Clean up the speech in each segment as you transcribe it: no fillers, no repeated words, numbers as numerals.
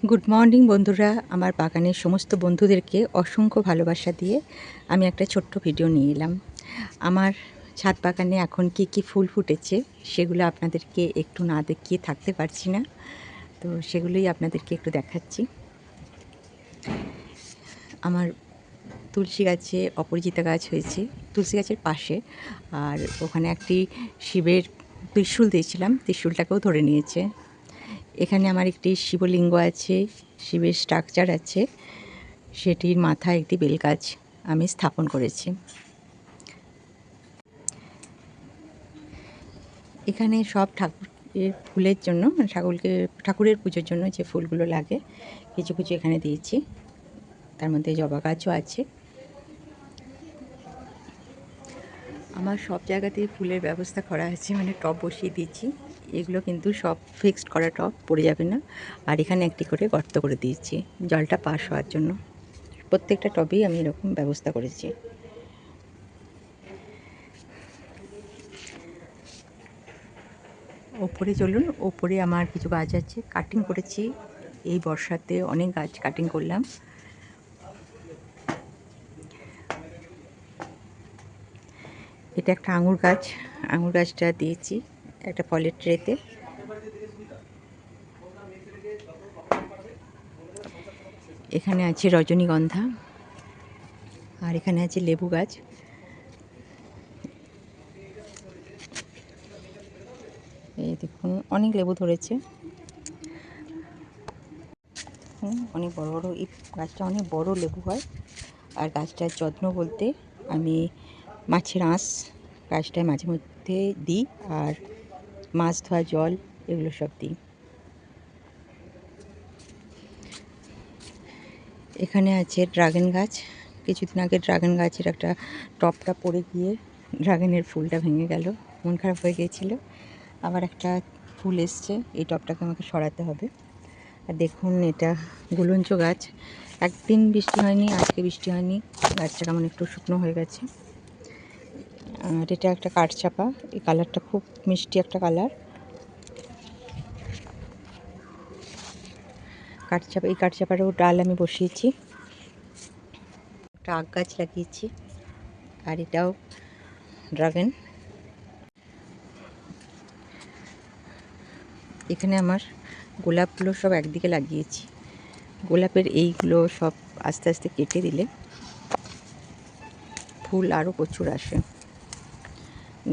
Good morning বন্ধুরা, আমার বাগানের সমস্ত বন্ধুদেরকে অসংখ্য ভালোবাসা দিয়ে আমি একটা ছোট্ট ভিডিও নিয়ে এলাম। আমার ছাদ বাগানে এখন কি ফুল ফুটেছে সেগুলো আপনাদেরকে একটু না দেখিয়ে থাকতে পারছি না, তো সেগুলোই আপনাদেরকে একটু দেখাচ্ছি। আমার তুলসী গাছে অপরাজিতা গাছ হয়েছে তুলসী গাছের পাশে, আর ওখানে একটি শিবের ত্রিশূল দিয়েছিলাম, ত্রিশূলটাকেও ধরে নিয়েছে। এখানে আমার একটি শিবলিঙ্গ আছে, শিবের স্ট্রাকচার আছে, সেটির মাথায় একটি বেলগাছ আমি স্থাপন করেছি। এখানে সব ঠাকুরের ফুলের জন্য, ঠাকুরের পুজোর জন্য যে ফুলগুলো লাগে কিছু কিছু এখানে দিয়েছি, তার মধ্যে জবা গাছও আছে। আমার সব জায়গাতেই ফুলের ব্যবস্থা করা আছে, মানে টব বসিয়ে দিয়েছি। এগুলো কিন্তু সব ফিক্সড করা টব, পড়ে যাবে না। আর এখানে একটি করে গর্ত করে দিয়েছি জলটা পাস হওয়ার জন্য। প্রত্যেকটা টবেই আমি এরকম ব্যবস্থা করেছি। ওপরে চলুন, ওপরে আমার কিছু গাছ আছে, কাটিং করেছি। এই বর্ষাতে অনেক গাছ কাটিং করলাম। এটা একটা আঙুর গাছ, আঙুর গাছটা দিয়েছি একটা ফলের ট্রেতে। এখানে আছে রজনীগন্ধা, আর এখানে আছে লেবু গাছ। এই দেখুন অনেক লেবু ধরেছে, অনেক বড় বড়। এই গাছটা অনেক বড় লেবু হয়। আর গাছটার যত্ন বলতে আমি মাছের আঁশ গাছটায় মাঝে মধ্যে দিই, আর মাছ ধোয়া জল এগুলো সব দিই। এখানে আছে ড্রাগন গাছ। কিছুদিন আগে ড্রাগন গাছের একটা টপটা পড়ে গিয়ে ড্রাগনের ফুলটা ভেঙে গেল, মন খারাপ হয়ে গিয়েছিল। আবার একটা ফুল এসছে, এই টপটাকে আমাকে সরাতে হবে। আর দেখুন এটা গুলঞ্চ গাছ, একদিন বৃষ্টি হয়নি, আজকে বৃষ্টি হয়নি, গাছটা কেমন একটু শুকনো হয়ে গেছে। আর এটা একটা কাঠচাপা, এই কালারটা খুব মিষ্টি একটা কালার। কাঠচাপা, এই কাঠচাপারও ডাল আমি বসিয়েছি। একটা আগ গাছ লাগিয়েছি, আর এটাও ড্রাগন। এখানে আমার গোলাপগুলো সব একদিকে লাগিয়েছি। গোলাপের এইগুলো সব আস্তে আস্তে কেটে দিলে ফুল আরও প্রচুর আসে।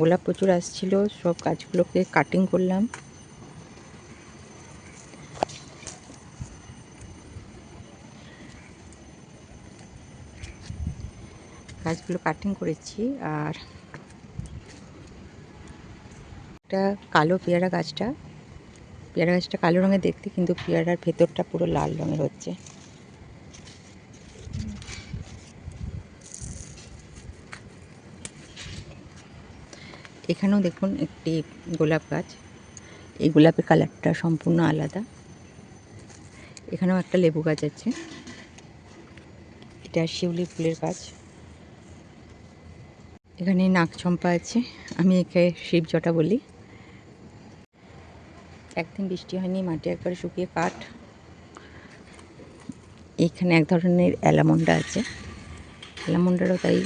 গোলাপ প্রচুর আসছিল, সব গাছগুলোকে কাটিং করলাম। গাছগুলো কাটিং করেছি। আর একটা কালো পেয়ারা গাছটা, পেয়ারা গাছটা কালো রঙের দেখতে, কিন্তু পেয়ারার ভেতরটা পুরো লাল রঙের হচ্ছে। এখানেও দেখুন একটি গোলাপ গাছ, এই গোলাপের কালারটা সম্পূর্ণ আলাদা। এখানেও একটা লেবু গাছ আছে, এটা শিউলি ফুলের গাছ। এখানে নাকচম্পা আছে, আমি একে শিবজটা বলি। একদিন বৃষ্টি হয়নি, মাটি একবারে শুকিয়ে কাঠ। এখানে এক ধরনের অ্যালামন্ডা আছে, অ্যালামন্ডারও তাই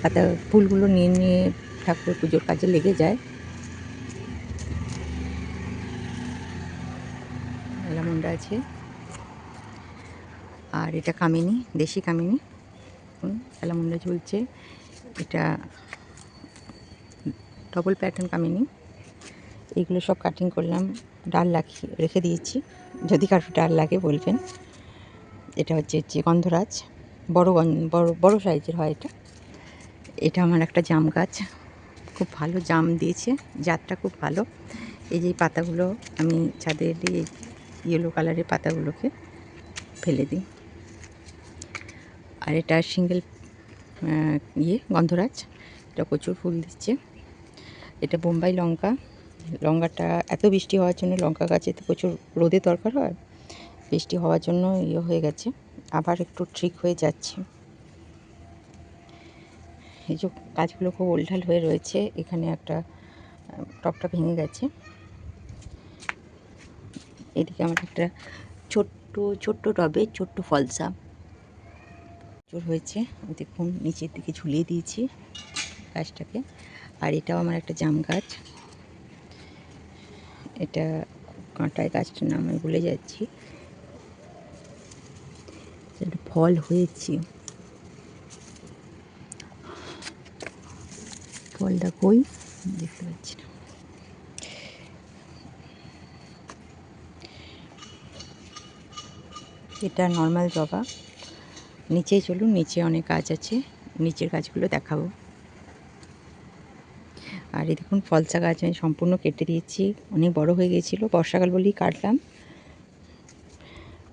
পাতা ফুলগুলো নিয়ে নিয়ে ঠাকুর পুজোর কাজে লেগে যায়। অ্যালামন্ডা আছে। আর এটা কামিনী, দেশি কামিনী, অ্যালামন্ডা ঝুলছে। এটা ডবল প্যাটার্ন কামিনী। এইগুলো সব কাটিং করলাম, ডাল রেখে দিয়েছি, যদি কারো ডাল লাগে বলবেন। এটা হচ্ছে গন্ধরাজ, বড় সাইজের হয় এটা। এটা আমার একটা জাম গাছ, খুব ভালো জাম দিয়েছে, জাতটা খুব ভালো। এই যে পাতাগুলো আমি ছাদে দিয়ে ইয়েলো কালারের পাতাগুলোকে ফেলে দিই। আর এটা সিঙ্গেল গন্ধরাজ, এটা প্রচুর ফুল দিচ্ছে। এটা বোম্বাই লঙ্কা, লঙ্কাটা এত বৃষ্টি হওয়ার জন্য, লঙ্কা গাছে তো প্রচুর রোদের দরকার হয়, বৃষ্টি হওয়ার জন্য হয়ে গেছে, আবার একটু ঠিক হয়ে যাচ্ছে। এই যে গাছগুলো খুব ওলঢাল হয়ে রয়েছে। এখানে একটা টপটা ভেঙে গেছে। এদিকে আমার একটা ছোট্ট ছোট্ট টবে ছোট্ট ফলসা জোর হয়েছে। দেখুন নিচের দিকে ঝুলিয়ে দিয়েছি গাছটাকে। আর এটাও আমার একটা জাম গাছ, এটা কাঁটায় গাছটার নাম আমি ভুলে যাচ্ছি। এটা ফল হয়েছে, ফলটা কই দেখতে পাচ্ছি না। এটা নর্মাল জবা। নিচে চলুন, নিচে অনেক গাছ আছে, নিচের গাছগুলো দেখাবো। আর এই দেখুন ফলসা গাছ আমি সম্পূর্ণ কেটে দিয়েছি, অনেক বড় হয়ে গিয়েছিলো, বর্ষাকাল বলেই কাটলাম।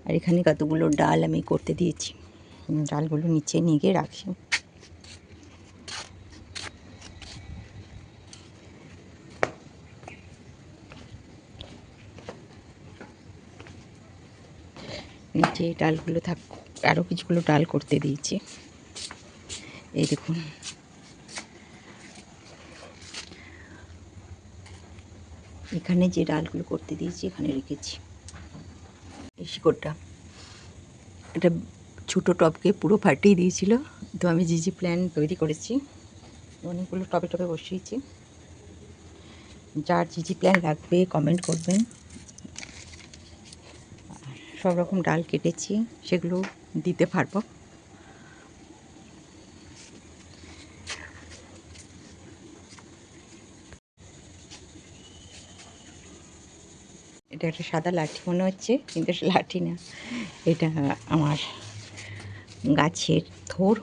আর এখানে কতগুলো ডাল আমি করতে দিয়েছি, ডালগুলো নিচে নিয়ে গিয়ে রাখি। নিচে ডালগুলো থাক, আরও কিছুগুলো ডাল করতে দিয়েছি। এই দেখুন এখানে যে ডালগুলো করতে দিয়েছি এখানে রেখেছি। এই শিকড়টা এটা ছোটো টবকে পুরো ফাটিয়ে দিয়েছিল, তো আমি যে প্ল্যান তৈরি করেছি অনেকগুলো টবে টবে বসিয়েছি। যার যে প্ল্যান লাগবে কমেন্ট করবেন। সব রকম ডাল কেটেছি, সেগুলো দিতে পারবো। এটা একটা সাদা লাঠি মনে হচ্ছে, কিন্তু এটা লাঠি না, এটা আমার গাছের থোর,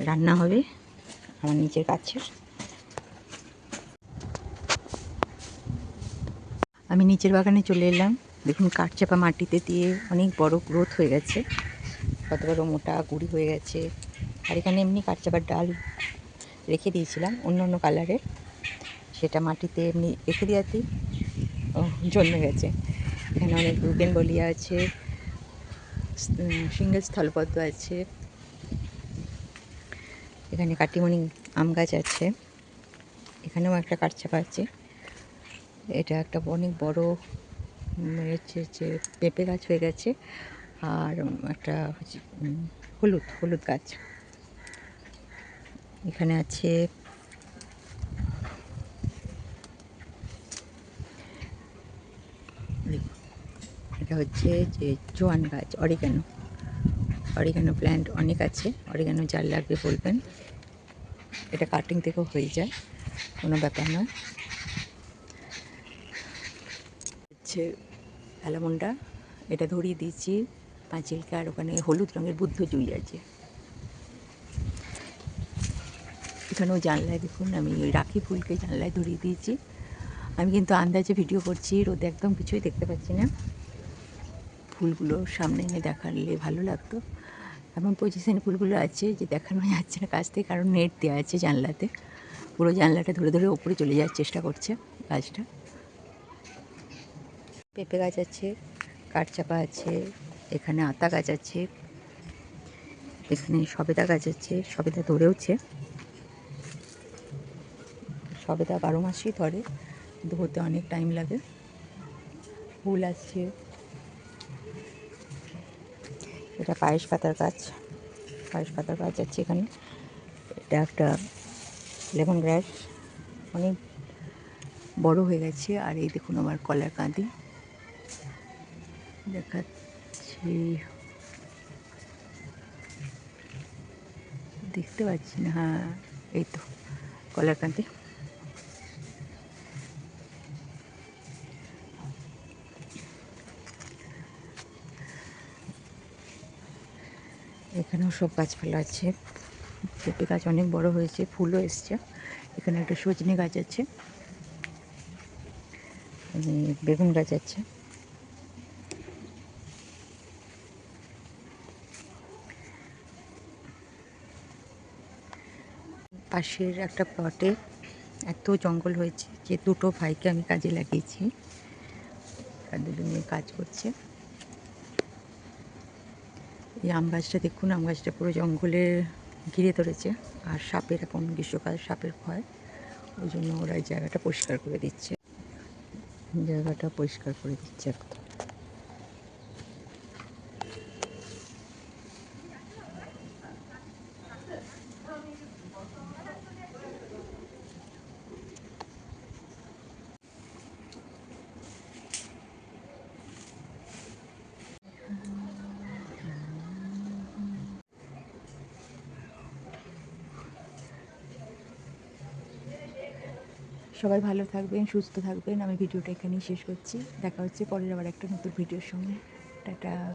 রান্না হবে আমার নিজের গাছের। আমি নিচের বাগানে চলে এলাম। দেখুন কাঠচাপা মাটিতে দিয়ে অনেক বড় গ্রোথ হয়ে গেছে, কত বড় মোটা গুঁড়ি হয়ে গেছে। আর এখানে এমনি কাঠচাপার ডাল রেখে দিয়েছিলাম অন্য অন্য কালারের, সেটা মাটিতে এমনি রেখে দেওয়াতেই জন্মে গেছে। এখানে অনেক বুগেনভেলিয়া আছে, সিঙ্গেল স্থলপদ্ম আছে, এখানে কাটিমণি আম গাছ আছে, এখানেও একটা কাঠচাপা আছে। এটা একটা অনেক বড় হচ্ছে যে পেঁপে গাছ হয়ে গেছে। আর একটা হচ্ছে হলুদ হলুদ গাছ এখানে আছে। এটা হচ্ছে যে জোয়ান গাছ, অরিগানো, অরিগানো প্ল্যান্ট অনেক আছে। অরিগানো যার লাগবে বলবেন, এটা কাটিং থেকেও হয়ে যায়, কোনো ব্যাপার নয়। হচ্ছে অ্যালামন্ডা, এটা ধরিয়ে দিয়েছি পাঁচিলকে। আর ওখানে হলুদ রঙের বুদ্ধ জুই আছে। এখানেও জানলায় দেখুন আমি ওই রাখি ফুলকে জানলায় ধরিয়ে দিয়েছি। আমি কিন্তু আন্দাজে ভিডিও করছি, রোদে একদম কিছুই দেখতে পাচ্ছি না। ফুলগুলো সামনে এনে দেখালে ভালো লাগতো। এমন পজিশানে ফুলগুলো আছে যে দেখানো যাচ্ছে না কাছ থেকে, কারণ নেট দেওয়া আছে জানলাতে। পুরো জানলাটা ধরে ধরে ওপরে চলে যাওয়ার চেষ্টা করছে গাছটা। পেঁপে গাছ আছে, কাঠচাপা আছে, এখানে আতা গাছ আছে, এখানে সবেদা গাছ আছে, সবেদা ধরেওছে। সবেদা 12 মাসই ধরে, কিন্তু হতে অনেক টাইম লাগে। ফুল আসছে, এটা পায়েস পাতার গাছ, পায়েস পাতার গাছ আছে এখানে। এটা একটা লেমন গ্রাস, অনেক বড় হয়ে গেছে। আর এই দেখুন আমার কলার কাঁদি দেখাচ্ছি, দেখতে পাচ্ছি না, হ্যাঁ এই তো কলার কাঁদি। এখানেও সব গাছপালা আছে। পেঁপে গাছ অনেক বড় হয়েছে, ফুলও এসছে। এখানে একটা সজনে গাছ আছে, বেগুন গাছ আছে। পাশের একটা প্লটে এত জঙ্গল হয়েছে যে দুটো ভাইকে আমি কাজে লাগিয়েছি, আর দুজনে কাজ করছে। এই আম গাছটা দেখুন, আম গাছটা পুরো জঙ্গলে ঘিরে ধরেছে। আর সাপের, এখন গ্রীষ্মকাল সাপের ভয়, ওই জন্য ওরা এই জায়গাটা পরিষ্কার করে দিচ্ছে, জায়গাটা পরিষ্কার করে দিচ্ছে একদম। সবাই ভালো থাকবেন, সুস্থ থাকবেন। আমি ভিডিওটা এখানেই শেষ করছি। দেখা হচ্ছে পরের আবার একটা নতুন ভিডিওর সঙ্গে। টাটা।